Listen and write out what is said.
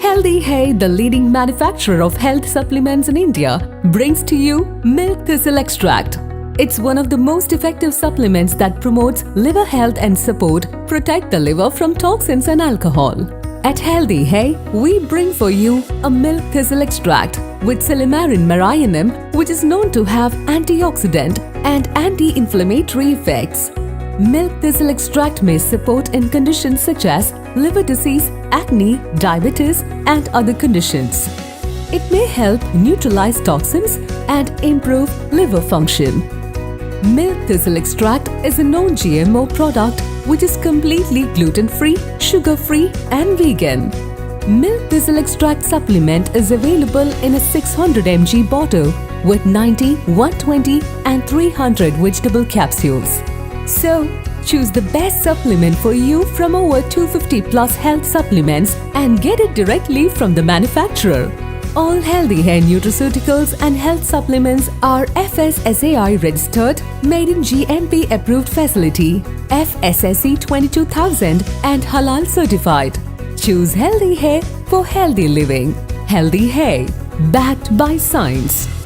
HealthyHey, the leading manufacturer of health supplements in India, brings to you Milk Thistle Extract. It's one of the most effective supplements that promotes liver health and protect the liver from toxins and alcohol. At HealthyHey, we bring for you a Milk Thistle Extract with Silymarin Marianum, which is known to have antioxidant and anti-inflammatory effects. Milk Thistle Extract may support in conditions such as liver disease, acne, diabetes, and other conditions. It may help neutralize toxins and improve liver function. Milk Thistle Extract is a non-GMO product which is completely gluten-free, sugar-free, and vegan. Milk Thistle Extract supplement is available in a 600 mg bottle with 90, 120, and 300 vegetable capsules. So, choose the best supplement for you from over 250 plus health supplements and get it directly from the manufacturer. All HealthyHey nutraceuticals and health supplements are FSSAI registered, made in GMP approved facility, FSSAI 22000 and Halal certified. Choose HealthyHey for healthy living. HealthyHey, backed by science.